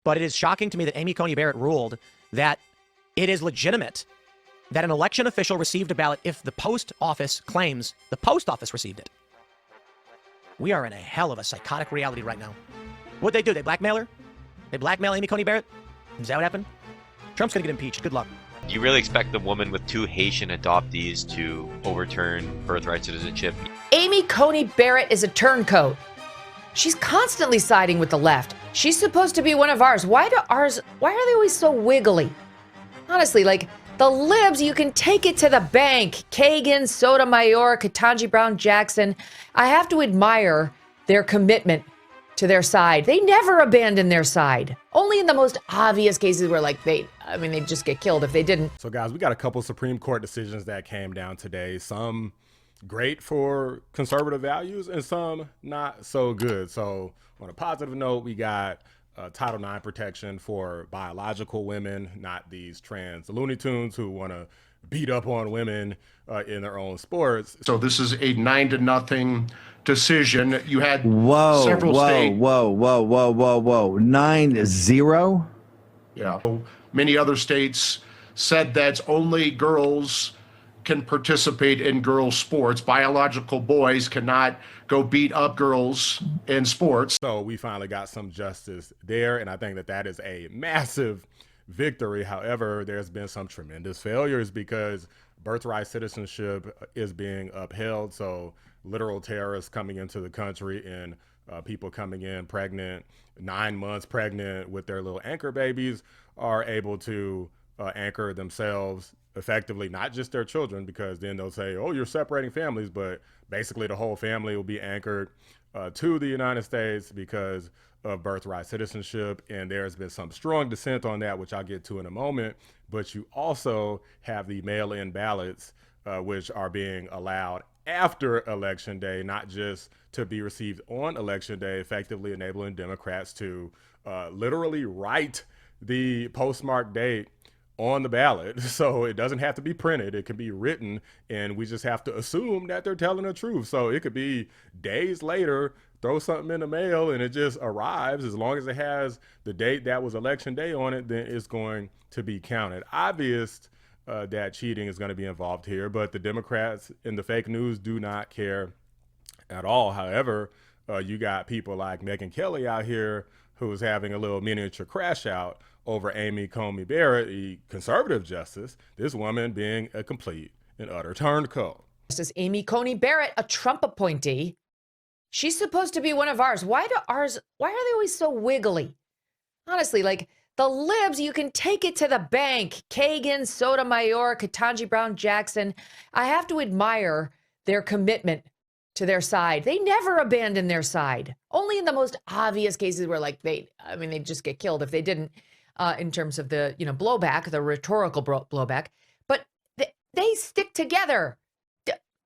But it is shocking to me that Amy Coney Barrett ruled that it is legitimate that an election official received a ballot if the post office claims the post office received it. We are in a hell of a psychotic reality right now. What'd they do? They blackmail her? They blackmail Amy Coney Barrett? Is that what happened? Trump's gonna get impeached. Good luck. Do you really expect the woman with 2 Haitian adoptees to overturn birthright citizenship? Amy Coney Barrett is a turncoat. She's constantly siding with the left. She's supposed to be one of ours. Why are they always so wiggly? Honestly, like, the libs, you can take it to the bank. Kagan, Sotomayor, Ketanji Brown Jackson. I have to admire their commitment to their side. They never abandon their side. Only in the most obvious cases where, like, they'd just get killed if they didn't. So, guys, we got a couple Supreme Court decisions that came down today. Some great for conservative values and some not so good. So, on a positive note, we got Title IX protection for biological women, not these trans Looney Tunes who want to beat up on women in their own sports. So this is a 9-0 decision. You had several states. Whoa. 9-0? Yeah. Many other states said that only girls can participate in girls' sports. Biological boys cannot go beat up girls in sports. So we finally got some justice there, and I think that that is a massive victory. However, there's been some tremendous failures because birthright citizenship is being upheld. So literal terrorists coming into the country and people coming in pregnant, 9 months pregnant with their little anchor babies are able to anchor themselves effectively, not just their children, because then they'll say, oh, you're separating families, but basically the whole family will be anchored to the United States because of birthright citizenship. And there's been some strong dissent on that, which I'll get to in a moment. But you also have the mail-in ballots, which are being allowed after Election Day, not just to be received on Election Day, effectively enabling Democrats to literally write the postmark date on the ballot. So it doesn't have to be printed. It can be written, and we just have to assume that they're telling the truth. So it could be days later, throw something in the mail and it just arrives. As long as it has the date that was Election Day on it, then it's going to be counted. Obvious that cheating is going to be involved here, but the Democrats and the fake news do not care at all. However, you got people like Megyn Kelly out here who's having a little miniature crash out over Amy Coney Barrett, the conservative justice, this woman being a complete and utter turncoat. Justice Amy Coney Barrett, a Trump appointee. She's supposed to be one of ours. Why are they always so wiggly? Honestly, like, the libs, you can take it to the bank. Kagan, Sotomayor, Ketanji Brown Jackson. I have to admire their commitment to their side. They never abandon their side. Only in the most obvious cases where, like, they'd just get killed if they didn't, in terms of the, blowback, the rhetorical blowback. But they stick together.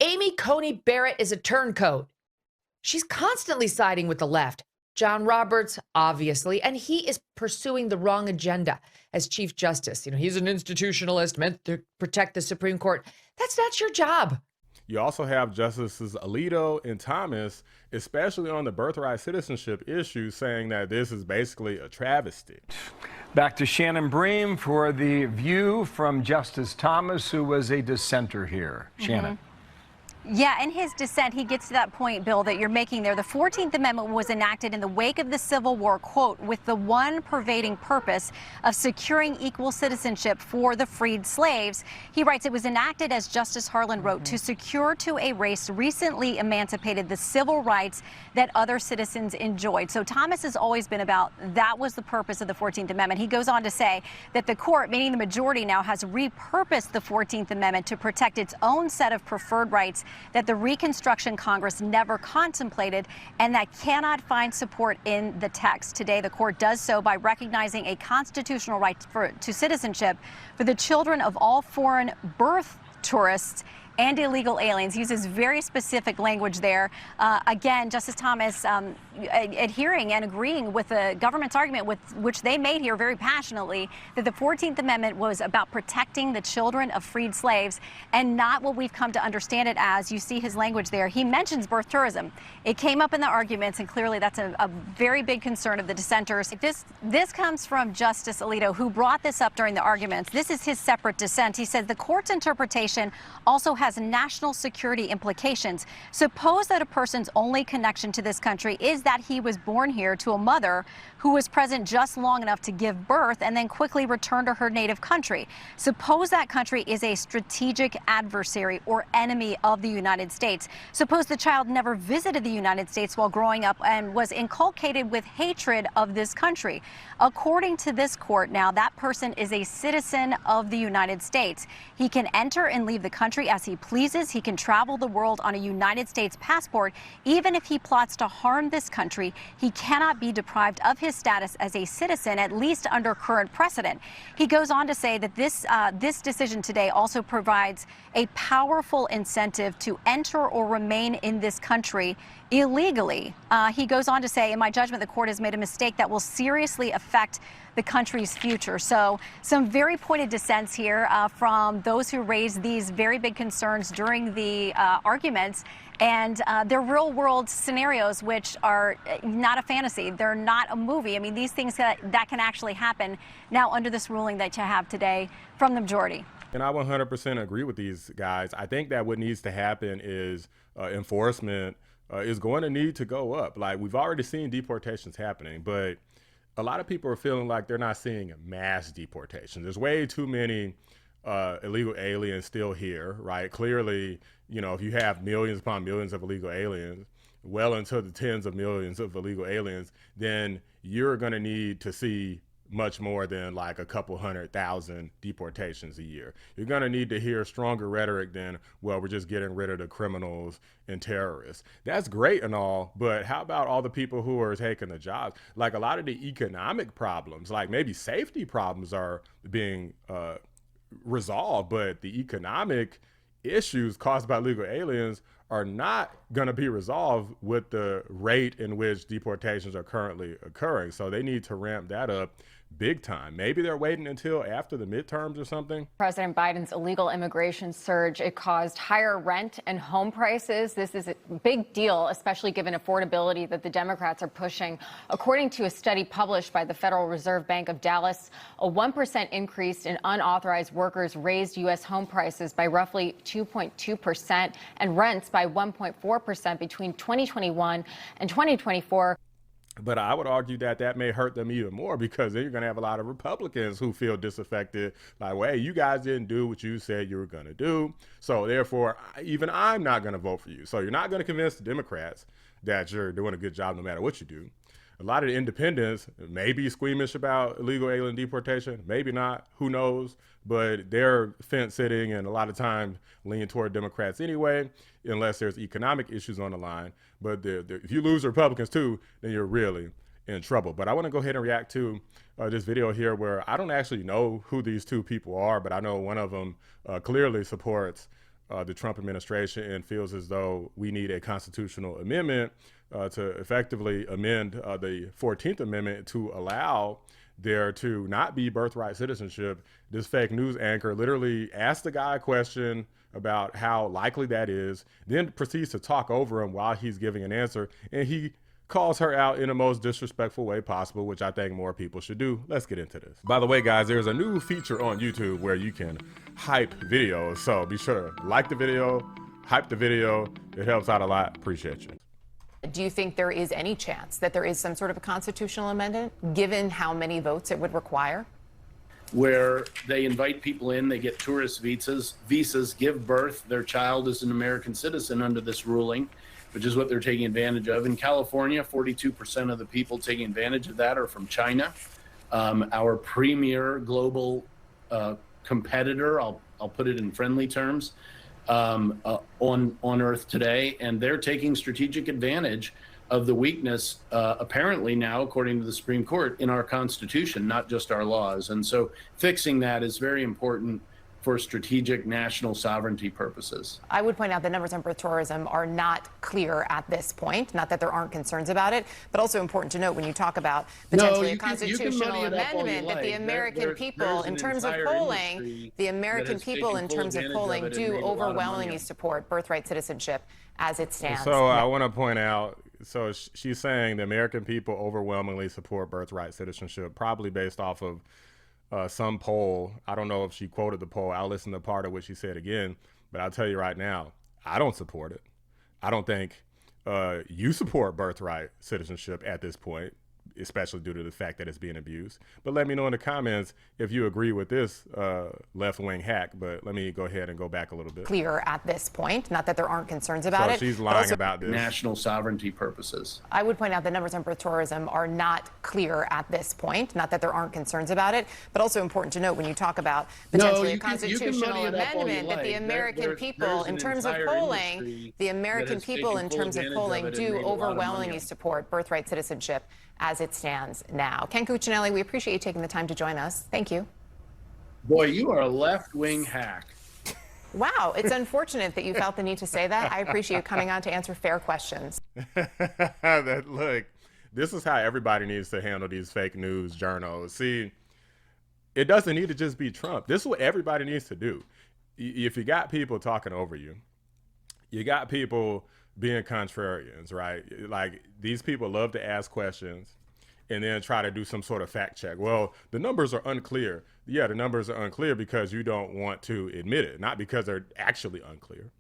Amy Coney Barrett is a turncoat. She's constantly siding with the left. John Roberts, obviously, and he is pursuing the wrong agenda as Chief Justice. He's an institutionalist meant to protect the Supreme Court. That's not your job. You also have Justices Alito and Thomas, especially on the birthright citizenship issue, saying that this is basically a travesty. Back to Shannon Bream for the view from Justice Thomas, who was a dissenter here. Shannon. Yeah, in his dissent, he gets to that point, Bill, that you're making there. The 14th Amendment was enacted in the wake of the Civil War, quote, with the one pervading purpose of securing equal citizenship for the freed slaves. He writes, it was enacted, as Justice Harlan wrote, to secure to a race recently emancipated the civil rights that other citizens enjoyed. So Thomas has always been about that was the purpose of the 14th Amendment. He goes on to say that the court, meaning the majority now, has repurposed the 14th Amendment to protect its own set of preferred rights that the Reconstruction Congress never contemplated and that cannot find support in the text. Today, the court does so by recognizing a constitutional right to citizenship for the children of all foreign birth tourists and illegal aliens. He uses very specific language there. Again, Justice Thomas adhering and agreeing with the government's argument, with which they made here very passionately, that the 14th Amendment was about protecting the children of freed slaves and not what we've come to understand it as. You see his language there. He mentions birth tourism. It came up in the arguments, and clearly that's a very big concern of the dissenters. This comes from Justice Alito, who brought this up during the arguments. This is his separate dissent. He said the court's interpretation also has national security implications. Suppose that a person's only connection to this country is that he was born here to a mother who was present just long enough to give birth and then quickly return to her native country. Suppose that country is a strategic adversary or enemy of the United States. Suppose the child never visited the United States while growing up and was inculcated with hatred of this country. According to this court now, that person is a citizen of the United States. He can enter and leave the country as he pleases. He can travel the world on a United States passport. Even if he plots to harm this country, he cannot be deprived of his status as a citizen, at least under current precedent. He goes on to say that this decision today also provides a powerful incentive to enter or remain in this country illegally. He goes on to say, in my judgment, the court has made a mistake that will seriously affect the country's future. So some very pointed dissents here from those who raised these very big concerns during the arguments. And they're real world scenarios, which are not a fantasy. They're not a movie. I mean, these things that can actually happen now under this ruling that you have today from the majority. And I 100% agree with these guys. I think that what needs to happen is enforcement is going to need to go up. Like, we've already seen deportations happening, but a lot of people are feeling like they're not seeing mass deportations. There's way too many illegal aliens still here, right? Clearly, you know, if you have millions upon millions of illegal aliens, well into the tens of millions of illegal aliens, then you're going to need to see much more than like a couple 100,000 deportations a year. You're going to need to hear stronger rhetoric than, well, we're just getting rid of the criminals and terrorists. That's great and all, but how about all the people who are taking the jobs? Like, a lot of the economic problems, like maybe safety problems, are being resolved, but the economic issues caused by illegal aliens are not going to be resolved with the rate in which deportations are currently occurring. So they need to ramp that up big time. Maybe they're waiting until after the midterms or something. President Biden's illegal immigration surge, it caused higher rent and home prices. This is a big deal, especially given affordability that the Democrats are pushing. According to a study published by the Federal Reserve Bank of Dallas, a 1% increase in unauthorized workers raised U.S. home prices by roughly 2.2% and rents by 1.4% between 2021 and 2024. But I would argue that that may hurt them even more, because then you're going to have a lot of Republicans who feel disaffected, like, well, hey, you guys didn't do what you said you were going to do. So therefore, even I'm not going to vote for you. So you're not going to convince the Democrats that you're doing a good job no matter what you do. A lot of the independents may be squeamish about illegal alien deportation, maybe not, who knows, but they're fence sitting and a lot of times lean toward Democrats anyway, unless there's economic issues on the line. But if you lose Republicans too, then you're really in trouble. But I want to go ahead and react to this video here, where I don't actually know who these two people are, but I know one of them clearly supports the Trump administration and feels as though we need a constitutional amendment to effectively amend the 14th Amendment to allow there to not be birthright citizenship. This fake news anchor literally asked the guy a question about how likely that is, then proceeds to talk over him while he's giving an answer, and he calls her out in the most disrespectful way possible, which I think more people should do. Let's get into this. By the way, guys, there's a new feature on YouTube where you can hype videos, so be sure to like the video, hype the video. It helps out a lot. Appreciate you. Do you think there is any chance that there is some sort of a constitutional amendment, given how many votes it would require? Where they invite people in, they get tourist visas, give birth. Their child is an American citizen under this ruling, which is what they're taking advantage of. In California, 42% of the people taking advantage of that are from China. Our premier global competitor, I'll put it in friendly terms, on Earth today, and they're taking strategic advantage of the weakness, apparently now, according to the Supreme Court, in our Constitution, not just our laws. And so fixing that is very important for strategic national sovereignty purposes. I would point out the numbers on birth tourism are not clear at this point. Not that there aren't concerns about it, but also important to note when you talk about potentially a constitutional amendment that the American people, in terms of polling, the American people, in terms of polling, do overwhelmingly support birthright citizenship as it stands. So I want to point out, so she's saying the American people overwhelmingly support birthright citizenship, probably based off of some poll. I don't know if she quoted the poll. I'll listen to part of what she said again, but I'll tell you right now, I don't support it. I don't think you support birthright citizenship at this point, especially due to the fact that it's being abused. But let me know in the comments if you agree with this left-wing hack. But let me go ahead and go back a little bit. Clear at this point. Not that there aren't concerns about it. So she's lying about this. National sovereignty purposes. I would point out the numbers on birth tourism are not clear at this point. Not that there aren't concerns about it, but also important to note when you talk about potentially a constitutional amendment that the American people, in terms of polling, the American people, in terms of polling, do overwhelmingly support birthright citizenship as it stands now. Ken Cuccinelli, we appreciate you taking the time to join us. Thank you. Boy, you are a left-wing hack. Wow, it's unfortunate that you felt the need to say that. I appreciate you coming on to answer fair questions. Look, this is how everybody needs to handle these fake news journals. See, it doesn't need to just be Trump. This is what everybody needs to do. If you got people talking over you, you got people being contrarians, right? Like, these people love to ask questions and then try to do some sort of fact check. Well, the numbers are unclear. Yeah, the numbers are unclear because you don't want to admit it, not because they're actually unclear.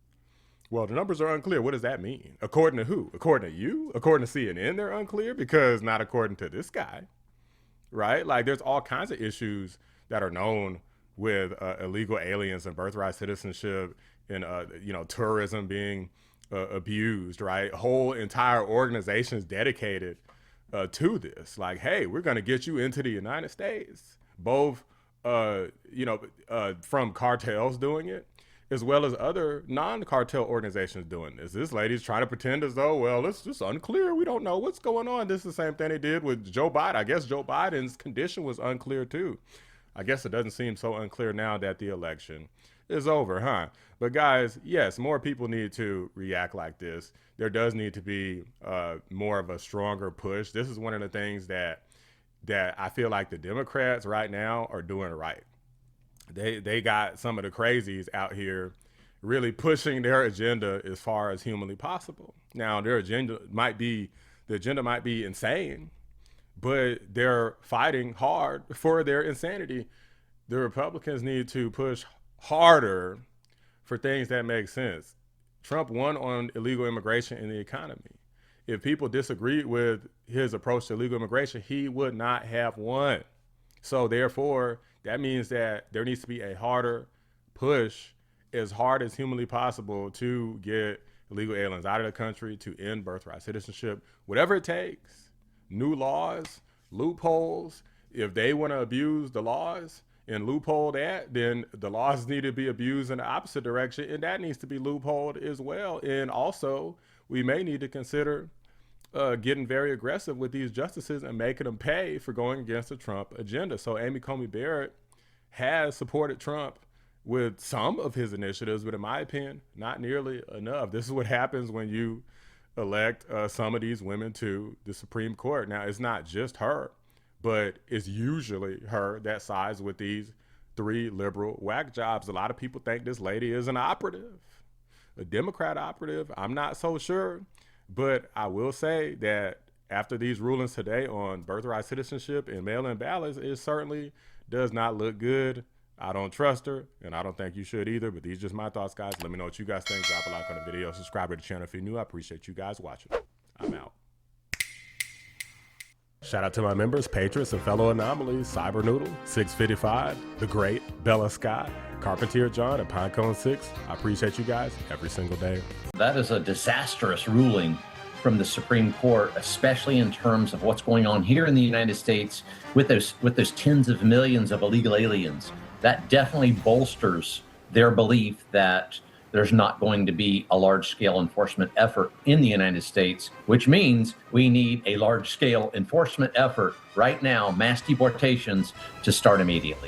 Well, the numbers are unclear. What does that mean? According to who? According to you? According to CNN, they're unclear? Because not according to this guy, right? Like, there's all kinds of issues that are known with illegal aliens and birthright citizenship and, tourism being abused, right? Whole entire organizations dedicated to this. Like, hey, we're going to get you into the United States, both, from cartels doing it, as well as other non-cartel organizations doing this. This lady's trying to pretend as though, well, it's just unclear. We don't know what's going on. This is the same thing they did with Joe Biden. I guess Joe Biden's condition was unclear too. I guess it doesn't seem so unclear now that the election is over, huh? But guys, yes, more people need to react like this. There does need to be more of a stronger push. This is one of the things that I feel like the Democrats right now are doing right. They got some of the crazies out here really pushing their agenda as far as humanly possible. Now, their agenda might be insane, but they're fighting hard for their insanity. The Republicans need to push harder for things that make sense. Trump won on illegal immigration and the economy. If people disagreed with his approach to illegal immigration, he would not have won. So therefore, that means that there needs to be a harder push, as hard as humanly possible, to get illegal aliens out of the country, to end birthright citizenship, whatever it takes. New laws, loopholes. If they want to abuse the laws and loophole that, then the laws need to be abused in the opposite direction, and that needs to be loopholed as well. And also, we may need to consider getting very aggressive with these justices and making them pay for going against the Trump agenda. So Coney Barrett has supported Trump with some of his initiatives, but in my opinion, not nearly enough. This is what happens when you elect some of these women to the Supreme Court. Now, it's not just her, but it's usually her that sides with these three liberal whack jobs. A lot of people think this lady is an operative, a Democrat operative. I'm not so sure, but I will say that after these rulings today on birthright citizenship and mail-in ballots, it certainly does not look good. I don't trust her, and I don't think you should either, but these are just my thoughts, guys. Let me know what you guys think. Drop a like on the video. Subscribe to the channel if you're new. I appreciate you guys watching. I'm out. Shout out to my members, patrons, and fellow anomalies: Cyber Noodle, 655, The Great, Bella Scott, Carpentier John, and Pinecone 6. I appreciate you guys every single day. That is a disastrous ruling from the Supreme Court, especially in terms of what's going on here in the United States with those tens of millions of illegal aliens. That definitely bolsters their belief that there's not going to be a large-scale enforcement effort in the United States, which means we need a large-scale enforcement effort right now, mass deportations, to start immediately.